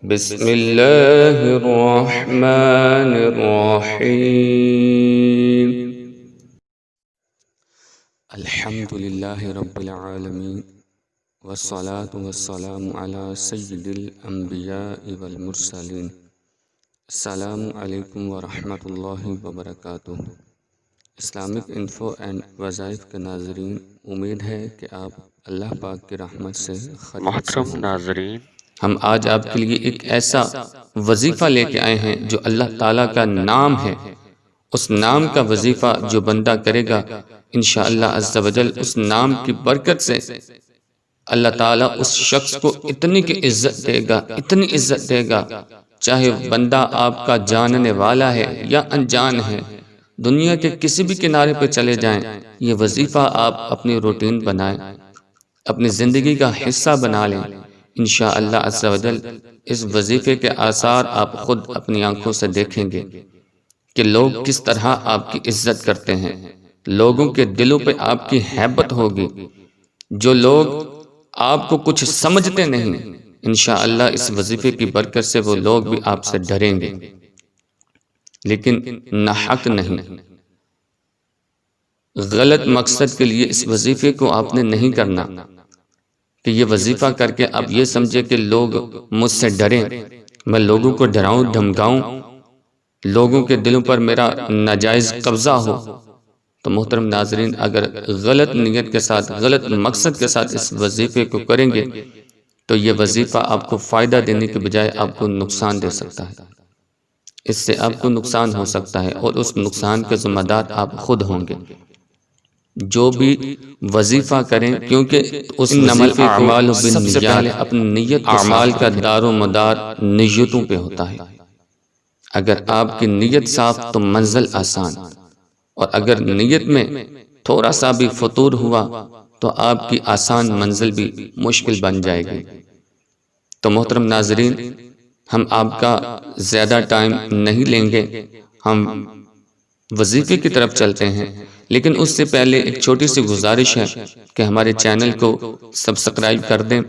بسم اللہ الرحمن الرحیم الحمد للہ رب العالمین والصلاة والسلام علی سید الانبیاء والمرسلین۔ السلام علیکم ورحمۃ اللہ وبرکاتہ۔ اسلامک انفو اینڈ وظائف کے ناظرین، امید ہے کہ آپ اللہ پاک کی رحمت سے محترم ناظرین، ہم آج آپ کے لیے ایک ایسا وظیفہ لے کے آئے ہیں جو اللہ تعالیٰ کا نام ہے۔ اس نام کا وظیفہ جو بندہ کرے گا انشاءاللہ عز و جل اس نام کی برکت سے اللہ تعالیٰ اس شخص کو اتنی کی عزت دے گا، اتنی عزت دے گا، چاہے بندہ آپ کا جاننے والا ہے یا انجان ہے، دنیا کے کسی بھی کنارے پہ چلے جائیں، یہ وظیفہ آپ اپنی روٹین بنائیں، اپنی زندگی کا حصہ بنا لیں۔ انشاءاللہ عز و جل اس وظیفے کے آثار آپ خود اپنی آنکھوں سے دیکھیں گے کہ لوگ کس طرح آپ کی عزت کرتے ہیں، لوگوں کے دلوں پہ آپ کی ہیبت ہوگی۔ جو لوگ آپ کو کچھ سمجھتے نہیں، انشاءاللہ اس وظیفے کی برکت سے وہ لوگ بھی آپ سے ڈریں گے، لیکن ناحق نہیں، غلط مقصد کے لیے اس وظیفے کو آپ نے نہیں کرنا کہ یہ وظیفہ کر کے اب یہ سمجھے کہ لوگ مجھ سے ڈریں، میں لوگوں کو ڈراؤں دھمکاؤں، لوگوں کے دلوں پر میرا ناجائز قبضہ ہو۔ تو محترم ناظرین، اگر غلط نیت کے ساتھ، غلط مقصد کے ساتھ اس وظیفے کو کریں گے تو یہ وظیفہ آپ کو فائدہ دینے کے بجائے آپ کو نقصان دے سکتا ہے، اس سے آپ کو نقصان ہو سکتا ہے اور اس نقصان کے ذمہ دار آپ خود ہوں گے۔ جو بھی وظیفہ کریں، کیونکہ اس وظیفے کو سب سے پہلے اپنی نیت، اعمال کا دار و مدار نیتوں پہ ہوتا ہے۔ اگر آپ کی نیت صاف تو منزل آسان، اور اگر نیت میں تھوڑا سا بھی فطور ہوا تو آپ کی آسان منزل بھی مشکل بن جائے گی۔ تو محترم ناظرین، ہم آپ کا زیادہ ٹائم نہیں لیں گے، ہم وظیفے کی طرف چلتے ہیں، لیکن اس سے پہلے ایک چھوٹی سی گزارش ہے کہ ہمارے چینل کو سبسکرائب کر دیں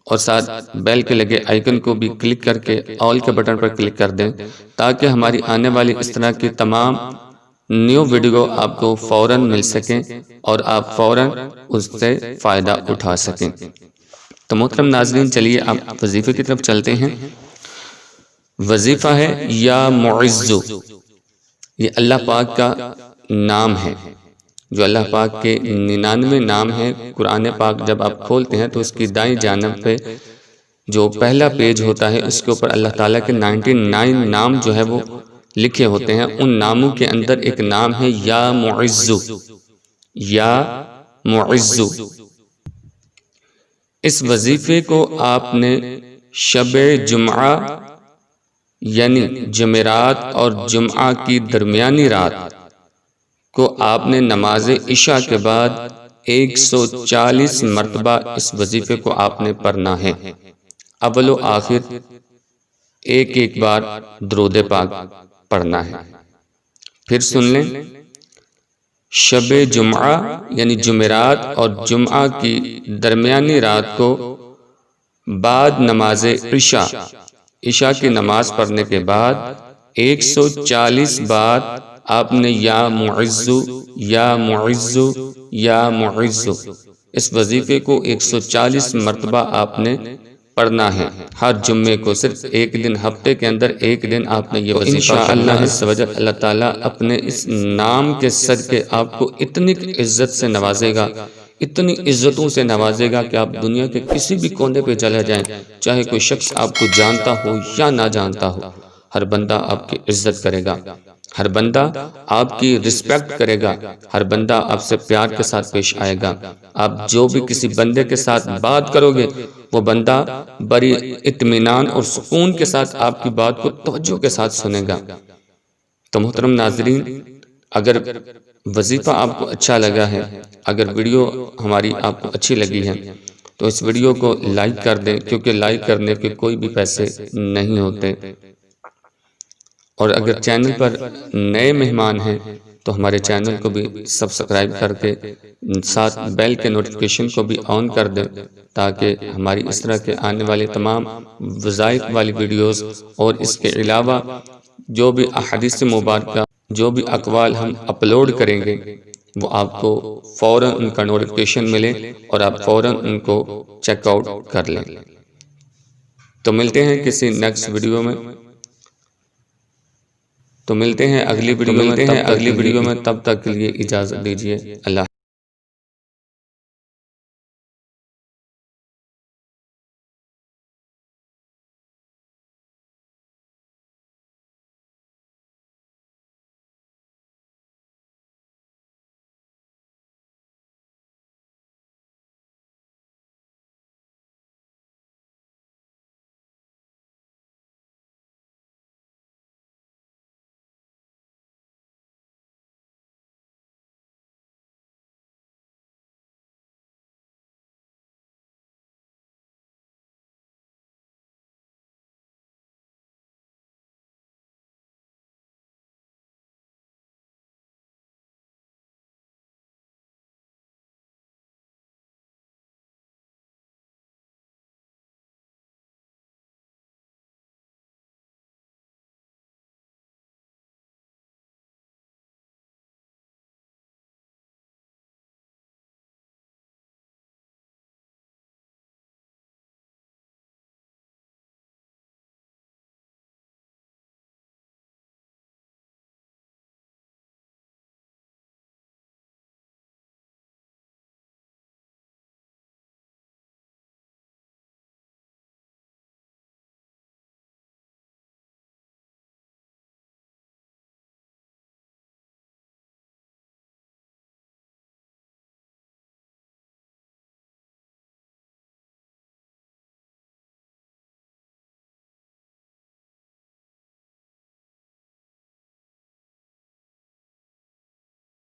اور ساتھ بیل کے لگے آئیکن کو بھی کلک کر کے آل کے بٹن پر کلک کر دیں، تاکہ ہماری آنے والی اس طرح کی تمام نیو ویڈیو آپ کو فوراً مل سکیں اور آپ فوراً اس سے فائدہ اٹھا سکیں۔ تو محترم ناظرین، چلیے آپ وظیفے کی طرف چلتے ہیں۔ وظیفہ ہے یا معزو، یہ اللہ پاک کا نام ہے، جو اللہ پاک کے 99 نام ہیں۔ قرآن پاک جب آپ کھولتے ہیں تو اس کی دائیں جانب پہ جو پہلا پیج ہوتا ہے اس کے اوپر اللہ تعالیٰ کے 99 نام جو ہے وہ لکھے ہوتے ہیں۔ ان ناموں کے اندر ایک نام ہے یا معزو، یا معزو۔ اس وظیفے کو آپ نے شب جمعہ یعنی جمعرات اور جمعہ کی درمیانی رات کو آپ نے نماز عشاء کے بعد 140 مرتبہ اس وظیفے کو آپ نے پڑھنا ہے۔ اول و آخر ایک ایک بار درود پاک پڑھنا ہے۔ پھر سن لیں، شب جمعہ یعنی جمعرات اور جمعہ کی درمیانی رات کو بعد نماز عشاء کی نماز پڑھنے کے بعد 140 بار آپ نے یا معزو یا معزو یا معزو اس وظیفے کو 140 مرتبہ آپ نے پڑھنا ہے ہر جمعے کو۔ صرف ایک دن، ہفتے کے اندر ایک دن آپ نے یہ وظیفہ انشاءاللہ اللہ تعالیٰ اپنے اس نام کے صدقے آپ کو اتنی عزت سے نوازے گا، اتنی عزتوں سے نوازے گا کہ آپ دنیا کے کسی بھی کونے پہ چلے جائیں، چاہے کوئی شخص آپ کو جانتا ہو یا نہ جانتا ہو، ہر بندہ آپ کی عزت کرے گا، ہر بندہ آپ کی رسپیکٹ کرے گا، ہر بندہ آپ سے پیار کے ساتھ پیش آئے گا۔ آپ جو بھی کسی بندے کے ساتھ بات کرو گے، وہ بندہ بڑی اطمینان اور سکون کے ساتھ آپ کی بات کو توجہ کے ساتھ سنے گا۔ تو محترم ناظرین، اگر وظیفہ آپ کو اچھا لگا ہے، اگر ویڈیو ہماری آپ کو اچھی لگی ہے تو اس ویڈیو کو لائک کر دیں، کیونکہ لائک کرنے کے کوئی بھی پیسے نہیں ہوتے۔ اور اگر چینل پر نئے مہمان ہیں تو ہمارے چینل کو بھی سبسکرائب کر کے ساتھ بیل کے نوٹیفیکیشن کو بھی آن کر دیں، تاکہ ہماری اس طرح کے آنے والے تمام وظائف والی ویڈیوز اور اس کے علاوہ جو بھی احادیث مبارکہ، جو بھی اقوال ہم اپلوڈ کریں گے، وہ آپ کو فوراً ان کا نوٹیفیکیشن ملے اور آپ فوراً ان کو چیک آؤٹ کر لیں۔ تو ملتے ہیں کسی نیکسٹ ویڈیو میں، اگلی ویڈیو میں، تب تک کے لیے اجازت دیجیے۔ اللہ